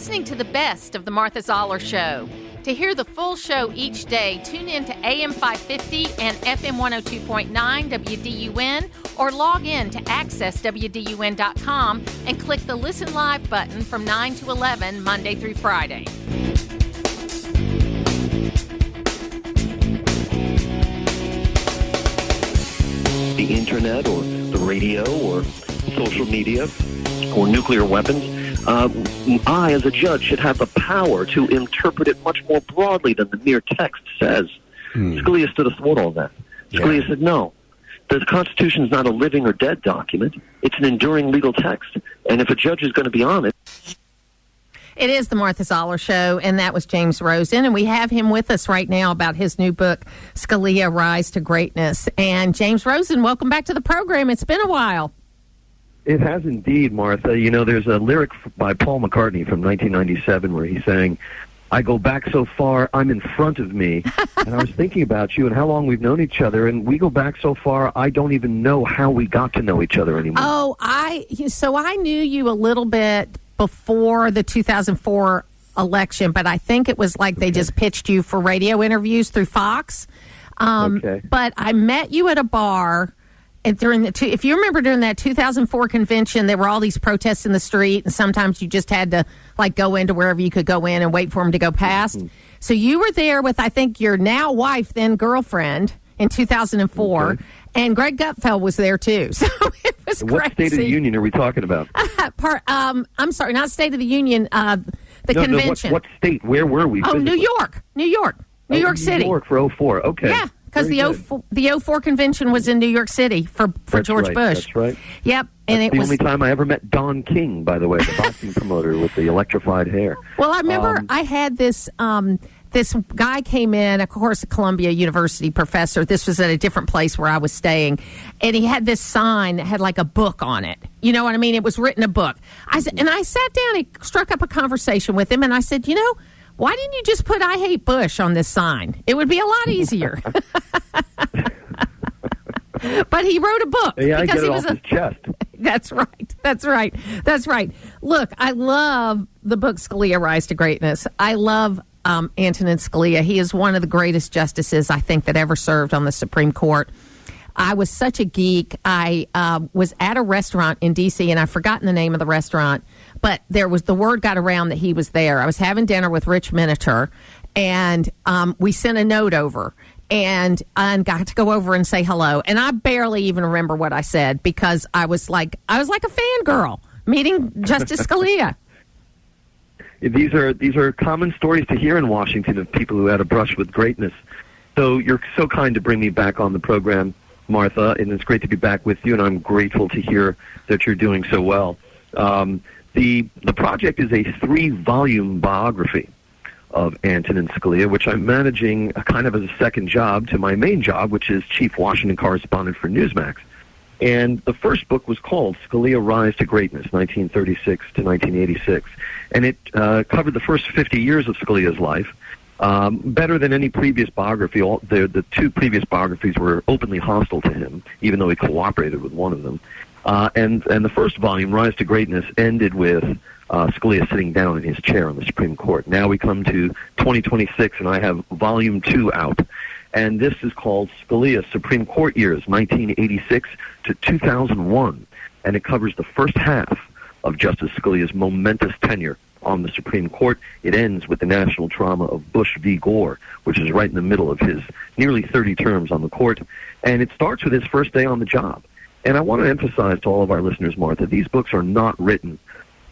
listening to the best of the Martha Zoller Show. To hear the full show each day, tune in to AM 550 and FM 102.9 WDUN or log in to accesswdun.com and click the Listen Live button from 9 to 11, Monday through Friday. The internet or the radio or social media or nuclear weapons, I, as a judge, should have the power to interpret it much more broadly than the mere text says. Scalia stood athwart all that. Scalia said, no, the Constitution is not a living or dead document. It's an enduring legal text. And if a judge is going to be on it... It is the Martha Zoller Show, and that was James Rosen, and we have him with us right now about his new book, Scalia, Rise to Greatness. And James Rosen, welcome back to the program. It's been a while. It has indeed, Martha. You know, there's a lyric by Paul McCartney from 1997 where he's saying, I go back so far, I'm in front of me. And I was thinking about you and how long we've known each other, and we go back so far, I don't even know how we got to know each other anymore. So I knew you a little bit before the 2004 election, but I think it was like they just pitched you for radio interviews through Fox. But I met you at a bar. And if you remember during that 2004 convention, there were all these protests in the street, and sometimes you just had to like go into wherever you could go in and wait for them to go past. Mm-hmm. So you were there with, I think, your now wife, then girlfriend, in 2004, and Greg Gutfeld was there too. So it was crazy. What State of the Union are we talking about? I'm sorry, not State of the Union. The convention. What state? Where were we? Oh, New York, New York City. New York for 04. Okay. Yeah. Because the 04 convention was in New York City for George Bush. That's right. Yep. And that's the only time I ever met Don King, by the way, the boxing promoter with the electrified hair. Well, I remember I had this this guy came in, of course, a Columbia University professor. This was at a different place where I was staying. And he had this sign that had like a book on it. You know what I mean? It was written a book. I sat down and struck up a conversation with him, and I said, you know, why didn't you just put I hate Bush on this sign? It would be a lot easier. But he wrote a book. Yeah, because he was off his chest. That's right. Look, I love the book Scalia, Rise to Greatness. I love Antonin Scalia. He is one of the greatest justices, I think, that ever served on the Supreme Court. I was such a geek. I was at a restaurant in D.C., and I've forgotten the name of the restaurant, but the word got around that he was there. I was having dinner with Rich Minitor, and we sent a note over and got to go over and say hello. And I barely even remember what I said because I was like a fangirl meeting Justice Scalia. These are common stories to hear in Washington of people who had a brush with greatness. So you're so kind to bring me back on the program, Martha, and it's great to be back with you, and I'm grateful to hear that you're doing so well. The project is a 3-volume biography of Antonin Scalia, which I'm managing kind of as a second job to my main job, which is chief Washington correspondent for Newsmax. And the first book was called Scalia, Rise to Greatness, 1936 to 1986. And it covered the first 50 years of Scalia's life, better than any previous biography. The 2 previous biographies were openly hostile to him, even though he cooperated with one of them. And the first volume, Rise to Greatness, ended with Scalia sitting down in his chair on the Supreme Court. Now we come to 2026, and I have Volume 2 out. And this is called Scalia, Supreme Court Years, 1986 to 2001. And it covers the first half of Justice Scalia's momentous tenure on the Supreme Court. It ends with the national trauma of Bush v. Gore, which is right in the middle of his nearly 30 terms on the court. And it starts with his first day on the job. And I want to emphasize to all of our listeners, Martha, these books are not written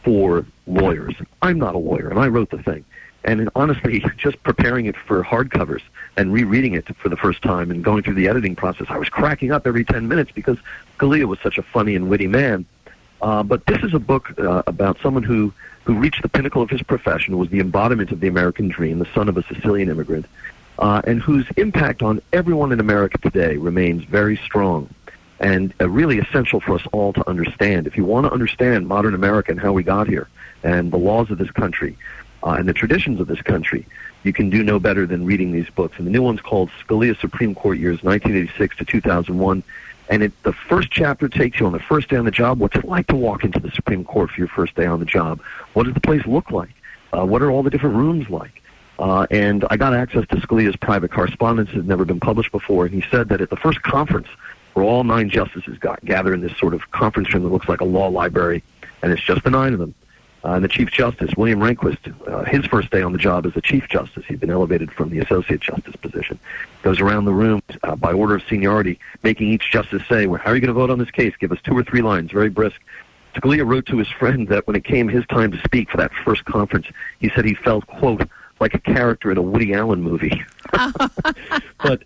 for lawyers. I'm not a lawyer, and I wrote the thing. And honestly, just preparing it for hardcovers and rereading it for the first time and going through the editing process, I was cracking up every 10 minutes because Scalia was such a funny and witty man. But this is a book about someone who reached the pinnacle of his profession, was the embodiment of the American dream, the son of a Sicilian immigrant, and whose impact on everyone in America today remains very strong and really essential for us all to understand. If you want to understand modern America and how we got here and the laws of this country and the traditions of this country, you can do no better than reading these books. And the new one's called Scalia, Supreme Court Years, 1986 to 2001. And the first chapter takes you on the first day on the job. What's it like to walk into the Supreme Court for your first day on the job? What does the place look like? What are all the different rooms like? And I got access to Scalia's private correspondence that had never been published before, and he said that at the first conference, where all 9 justices got gathered in this sort of conference room that looks like a law library, and it's just the 9 of them. And the Chief Justice, William Rehnquist, his first day on the job as the Chief Justice, he'd been elevated from the Associate Justice position, goes around the room by order of seniority, making each justice say, well, how are you going to vote on this case? Give us 2 or 3 lines, very brisk. Scalia wrote to his friend that when it came his time to speak for that first conference, he said he felt, quote, like a character in a Woody Allen movie. But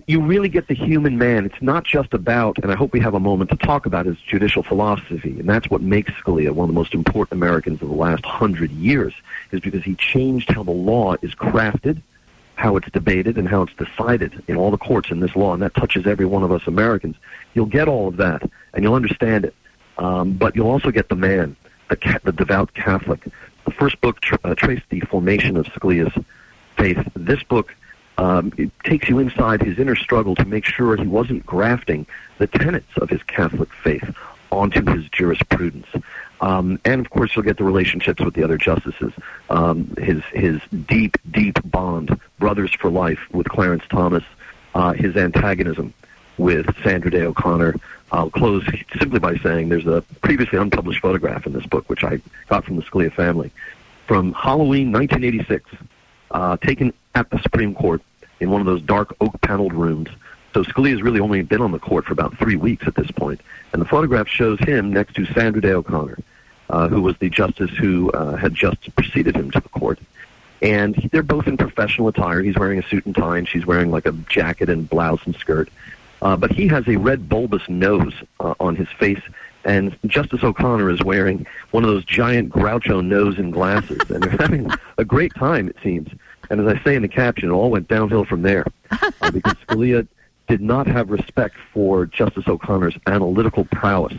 you really get the human man. It's not just about, and I hope we have a moment to talk about his judicial philosophy, and that's what makes Scalia one of the most important Americans of the last 100 years, is because he changed how the law is crafted, how it's debated, and how it's decided in all the courts in this law, and that touches every one of us Americans. You'll get all of that, and you'll understand it. But you'll also get the man, the devout Catholic. The first book traced the formation of Scalia's faith. This book it takes you inside his inner struggle to make sure he wasn't grafting the tenets of his Catholic faith onto his jurisprudence. And, of course, you'll get the relationships with the other justices, his deep, deep bond, brothers for life with Clarence Thomas, his antagonism with Sandra Day O'Connor. I'll close simply by saying there's a previously unpublished photograph in this book, which I got from the Scalia family, from Halloween 1986, taken at the Supreme Court in one of those dark oak-paneled rooms. So Scalia's really only been on the court for about 3 weeks at this point. And the photograph shows him next to Sandra Day O'Connor, who was the justice who had just preceded him to the court. And they're both in professional attire. He's wearing a suit and tie, and she's wearing like a jacket and blouse and skirt. But he has a red bulbous nose on his face, and Justice O'Connor is wearing one of those giant Groucho nose and glasses. And they're having a great time, it seems. And as I say in the caption, it all went downhill from there, because Scalia did not have respect for Justice O'Connor's analytical prowess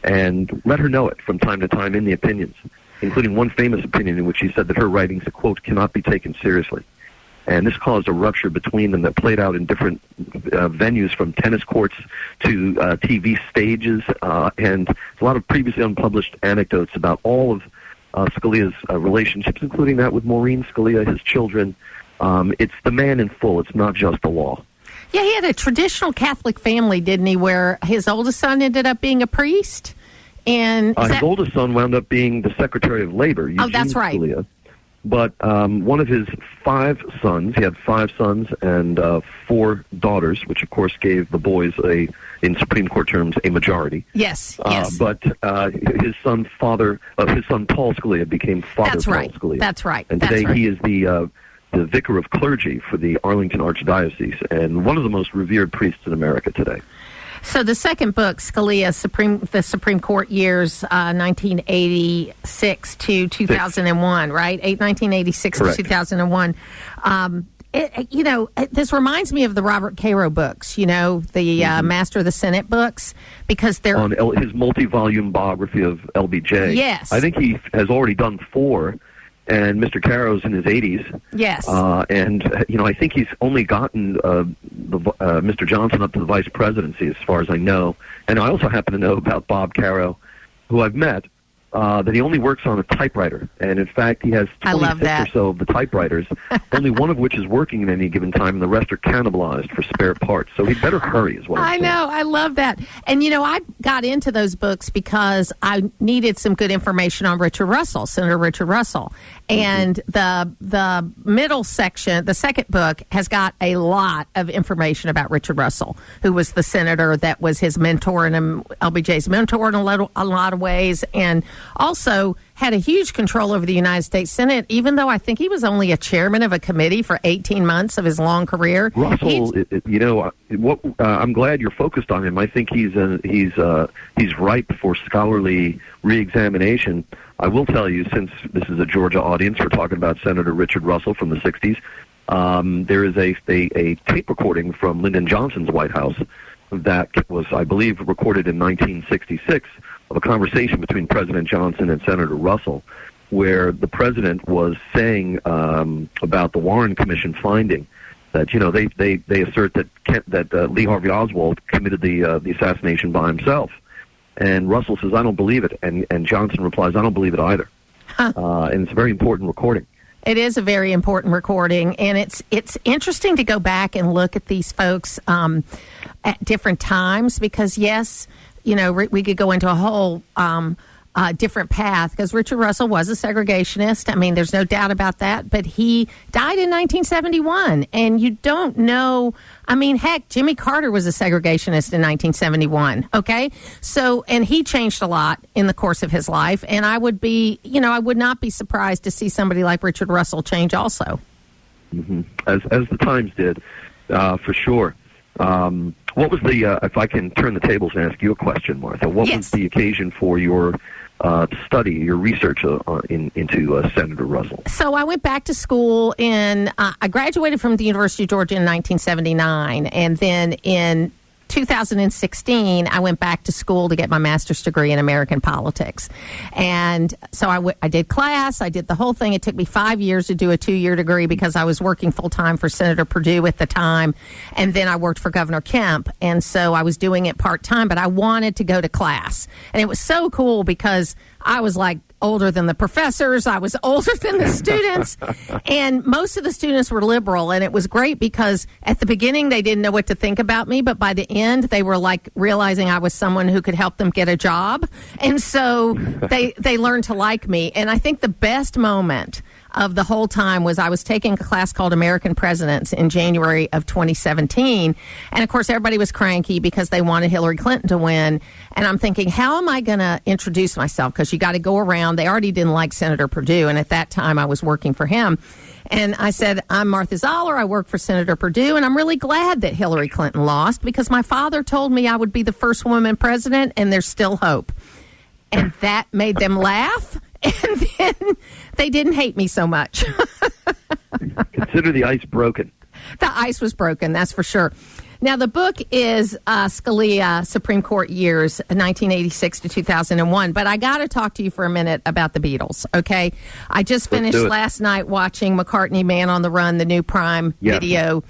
and let her know it from time to time in the opinions, including one famous opinion in which he said that her writings, quote, cannot be taken seriously. And this caused a rupture between them that played out in different venues, from tennis courts to TV stages, and a lot of previously unpublished anecdotes about all of Scalia's relationships, including that with Maureen Scalia, his children. It's the man in full. It's not just the law. Yeah, he had a traditional Catholic family, didn't he, where his oldest son ended up being a priest? And his oldest son wound up being the Secretary of Labor, Eugene that's right. Scalia. But one of his 5 sons, he had 5 sons and 4 daughters, which of course gave the boys in Supreme Court terms, a majority. Yes, yes. But his son Paul Scalia became Father That's Paul right. Scalia. That's right. And That's today right. he is the vicar of clergy for the Arlington Archdiocese, and one of the most revered priests in America today. So the second book, Scalia, the Supreme Court years, 1986 to 2001, right? 1986 Correct. to 2001. This reminds me of the Robert Caro books, the Master of the Senate books, because they're... On his multi-volume biography of LBJ. Yes. I think he has already done 4, and Mr. Caro's in his 80s. Yes. And I think he's only gotten Mr. Johnson up to the vice presidency, as far as I know. And I also happen to know about Bob Caro, who I've met, that he only works on a typewriter. And, in fact, he has 26 or so of the typewriters, only one of which is working at any given time, and the rest are cannibalized for spare parts. So he'd better hurry is what I'm saying. I know. I love that. And, I got into those books because I needed some good information on Richard Russell, Senator Richard Russell. And the middle section, the second book, has got a lot of information about Richard Russell, who was the senator that was his mentor and LBJ's mentor in a lot of ways, and also had a huge control over the United States Senate, even though I think he was only a chairman of a committee for 18 months of his long career. Russell, I'm glad you're focused on him. I think he's ripe for scholarly reexamination. I will tell you, since this is a Georgia audience, we're talking about Senator Richard Russell from the 60s. There is a tape recording from Lyndon Johnson's White House that was, I believe, recorded in 1966 of a conversation between President Johnson and Senator Russell, where the president was saying about the Warren Commission finding that they assert that Lee Harvey Oswald committed the assassination by himself, and Russell says, "I don't believe it," and Johnson replies, "I don't believe it either." and it's a very important recording. It is a very important recording, and it's interesting to go back and look at these folks at different times because, yes, we could go into a whole different path because Richard Russell was a segregationist. I mean, there's no doubt about that, but he died in 1971, and you don't know. I mean, heck, Jimmy Carter was a segregationist in 1971, okay? So, and he changed a lot in the course of his life, and I would not be surprised to see somebody like Richard Russell change also. Mm-hmm. As the Times did, for sure. What was if I can turn the tables and ask you a question, Martha, what was the occasion for your study, your research into Senator Russell? So I went back to school I graduated from the University of Georgia in 1979, and then in 2016, I went back to school to get my master's degree in American politics. And so I did class. I did the whole thing. It took me 5 years to do a 2-year degree because I was working full-time for Senator Perdue at the time. And then I worked for Governor Kemp. And so I was doing it part-time, but I wanted to go to class. And it was so cool because I was like older than the professors. I was older than the students. And most of the students were liberal. And it was great because at the beginning, they didn't know what to think about me. But by the end, they were like realizing I was someone who could help them get a job. And so they learned to like me. And I think the best moment of the whole time was I was taking a class called American Presidents in January of 2017. And, of course, everybody was cranky because they wanted Hillary Clinton to win. And I'm thinking, how am I going to introduce myself? Because you got to go around. They already didn't like Senator Perdue. And at that time, I was working for him. And I said, I'm Martha Zoller. I work for Senator Perdue. And I'm really glad that Hillary Clinton lost because my father told me I would be the first woman president and there's still hope. And that made them laugh. And then they didn't hate me so much. Consider the ice broken. The ice was broken, that's for sure. Now, the book is Scalia, Supreme Court Years, 1986 to 2001. But I got to talk to you for a minute about the Beatles, okay? I just finished last night watching McCartney, Man on the Run, the new Prime video,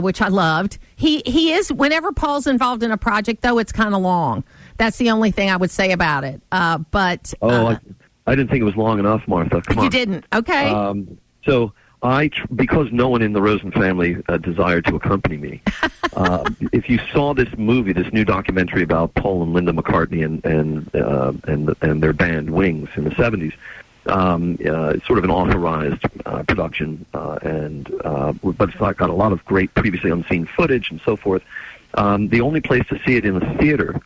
which I loved. He is, whenever Paul's involved in a project, though, it's kind of long. That's the only thing I would say about it. I didn't think it was long enough, Martha. Come on. You didn't? Okay. So because no one in the Rosen family desired to accompany me, if you saw this movie, this new documentary about Paul and Linda McCartney and their band Wings in the 70s, it's sort of an authorized production, but it's got a lot of great previously unseen footage and so forth. The only place to see it in the theater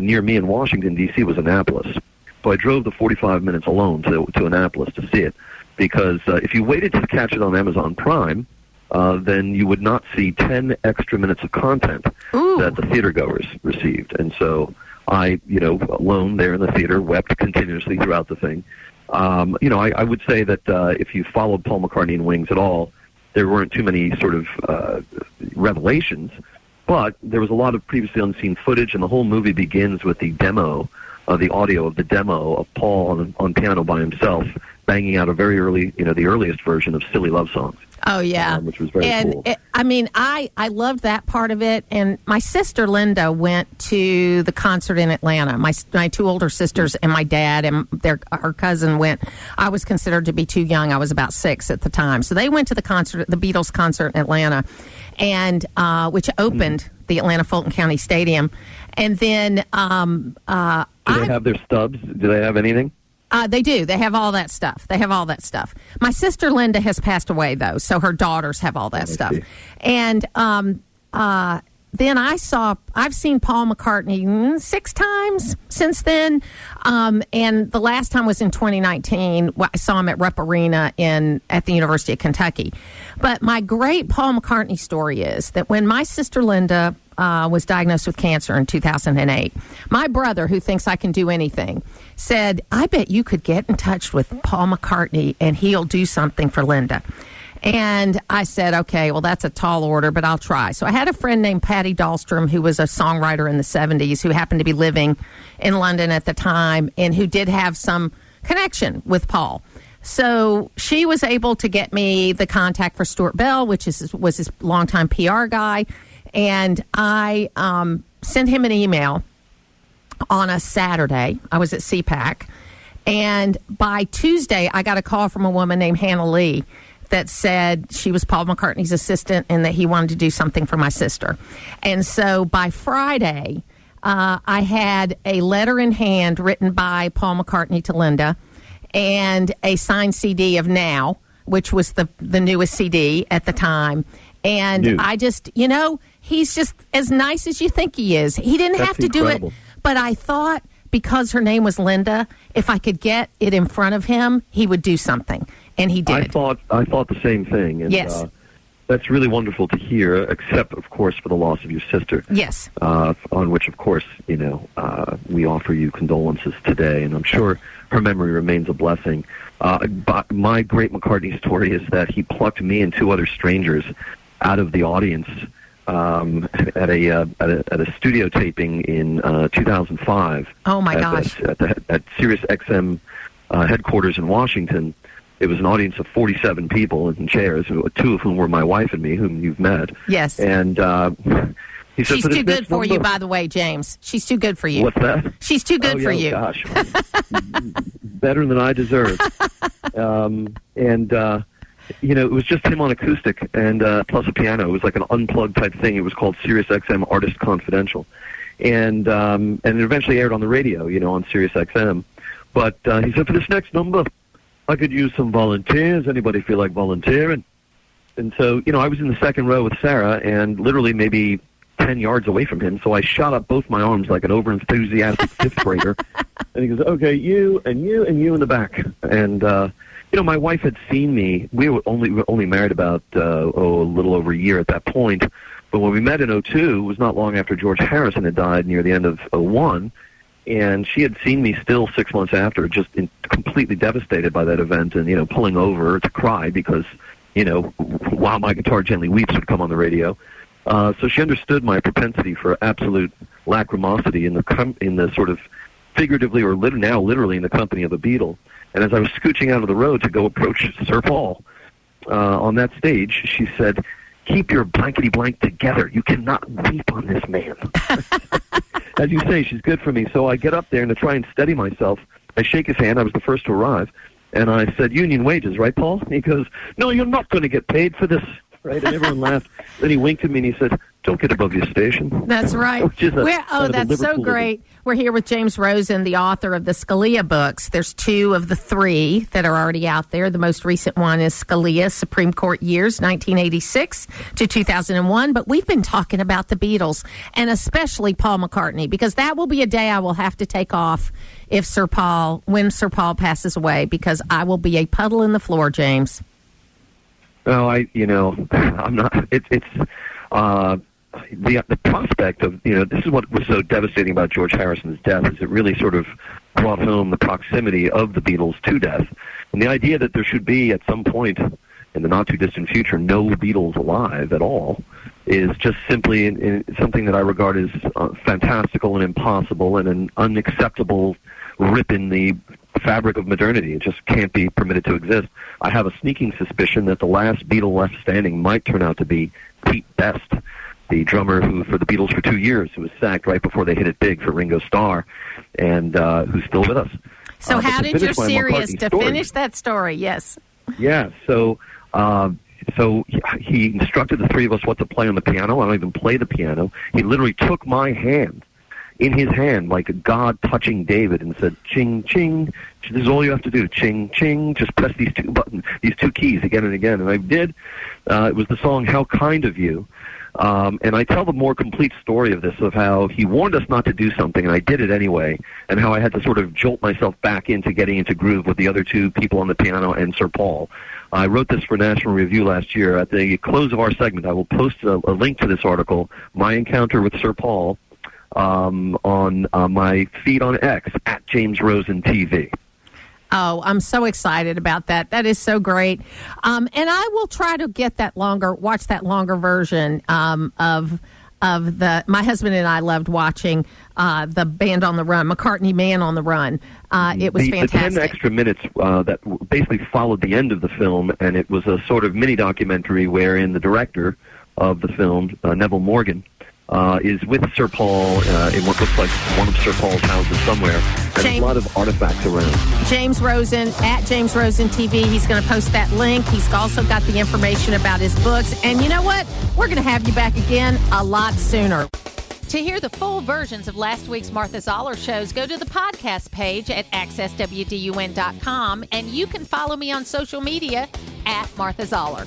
near me in Washington, D.C. was Annapolis. So I drove the 45 minutes alone to Annapolis to see it, because if you waited to catch it on Amazon Prime, then you would not see 10 extra minutes of content that the theatergoers received. And so I, alone there in the theater, wept continuously throughout the thing. I would say that if you followed Paul McCartney and Wings at all, there weren't too many sort of revelations, but there was a lot of previously unseen footage, and the whole movie begins with the demo, the audio of the demo of Paul on piano by himself, banging out a very early, the earliest version of Silly Love Songs. Oh, yeah. Which was very cool. I loved that part of it. And my sister Linda went to the concert in Atlanta. My two older sisters and my dad and her cousin went. I was considered to be too young. I was about 6 at the time. So they went to the Beatles concert in Atlanta, and which opened the Atlanta Fulton County Stadium. And then do they have their stubs? Do they have anything? They do. They have all that stuff. My sister Linda has passed away, though, so her daughters have all that stuff. And then I've seen Paul McCartney 6 times since then. And the last time was in 2019. I saw him at Rupp Arena at the University of Kentucky. But my great Paul McCartney story is that when my sister Linda was diagnosed with cancer in 2008, my brother, who thinks I can do anything, said, I bet you could get in touch with Paul McCartney and he'll do something for Linda. And I said, okay, well, that's a tall order, but I'll try. So I had a friend named Patty Dahlstrom, who was a songwriter in the 70s, who happened to be living in London at the time and who did have some connection with Paul. So she was able to get me the contact for Stuart Bell, was his longtime PR guy. And I sent him an email on a Saturday. I was at CPAC. And by Tuesday, I got a call from a woman named Hannah Lee that said she was Paul McCartney's assistant and that he wanted to do something for my sister. And so by Friday, I had a letter in hand written by Paul McCartney to Linda and a signed CD of Now, which was the newest CD at the time. And I just, he's just as nice as you think he is. He didn't have to do it, but I thought because her name was Linda, if I could get it in front of him, he would do something. And he did. I thought the same thing. And, yes. That's really wonderful to hear, except, of course, for the loss of your sister. Yes. On which, of course, we offer you condolences today, and I'm sure her memory remains a blessing. But my great McCartney story is that he plucked me and two other strangers out of the audience at a studio taping in 2005. Oh my gosh! At Sirius XM headquarters in Washington. It was an audience of 47 people in chairs, two of whom were my wife and me, whom you've met. Yes. And he said, she's too good for you, by the way, James. She's too good for you. What's that? She's too good for you. Gosh. Better than I deserve. It was just him on acoustic and plus a piano. It was like an unplugged type thing. It was called Sirius XM Artist Confidential. And it eventually aired on the radio, on Sirius XM. But he said, for this next number, I could use some volunteers. Anybody feel like volunteering? And so, I was in the second row with Sarah and literally maybe 10 yards away from him. So I shot up both my arms like an over-enthusiastic fifth grader. And he goes, okay, you and you and you in the back. And, my wife had seen me. We were only married about, a little over a year at that point. But when we met in 2002, it was not long after George Harrison had died near the end of 2001. And she had seen me still 6 months after, just completely devastated by that event and, pulling over to cry because, While My Guitar Gently Weeps would come on the radio. So she understood my propensity for absolute lachrymosity in the sort of figuratively or now literally in the company of a Beatle. And as I was scooching out of the road to go approach Sir Paul on that stage, she said, keep your blankety-blank together. You cannot weep on this man. As you say, she's good for me. So I get up there and to try and steady myself, I shake his hand. I was the first to arrive. And I said, union wages, right, Paul? And he goes, no, you're not going to get paid for this. Right? And everyone laughed. Then he winked at me and he said, don't get above your station. That's right. That's so great. We're here with James Rosen, the author of the Scalia books. There's two of the three that are already out there. The most recent one is Scalia, Supreme Court Years, 1986 to 2001. But we've been talking about the Beatles, and especially Paul McCartney, because that will be a day I will have to take off when Sir Paul passes away, because I will be a puddle in the floor, James. No, I'm not. The prospect of, this is what was so devastating about George Harrison's death, is it really sort of brought home the proximity of the Beatles to death. And the idea that there should be, at some point in the not-too-distant future, no Beatles alive at all is just simply something that I regard as fantastical and impossible and an unacceptable rip in the fabric of modernity. It just can't be permitted to exist. I have a sneaking suspicion that the last Beatle left standing might turn out to be Pete Best, the drummer who, for the Beatles for 2 years, who was sacked right before they hit it big for Ringo Starr, and who's still with us. So how did your series, finish that story, yes. Yeah, so he instructed the three of us what to play on the piano. I don't even play the piano. He literally took my hand in his hand like a God touching David and said, ching, ching, this is all you have to do, ching, ching, just press these two buttons, these two keys again and again. And I did. It was the song How Kind of You. And I tell the more complete story of this, of how he warned us not to do something, and I did it anyway, and how I had to sort of jolt myself back into getting into groove with the other two people on the piano and Sir Paul. I wrote this for National Review last year. At the close of our segment, I will post a link to this article, My Encounter with Sir Paul, on my feed on X, at James Rosen TV. Oh, I'm so excited about that. That is so great. And I will try to get watch that longer version of my husband and I loved watching the Band on the Run, McCartney Man on the Run. It was fantastic. The 10 extra minutes that basically followed the end of the film, and it was a sort of mini documentary wherein the director of the film, Neville Morgan, is with Sir Paul in what looks like one of Sir Paul's houses somewhere. And there's a lot of artifacts around. James Rosen, at James Rosen TV. He's going to post that link. He's also got the information about his books. And you know what? We're going to have you back again a lot sooner. To hear the full versions of last week's Martha Zoller shows, go to the podcast page at accesswdun.com, and you can follow me on social media at Martha Zoller.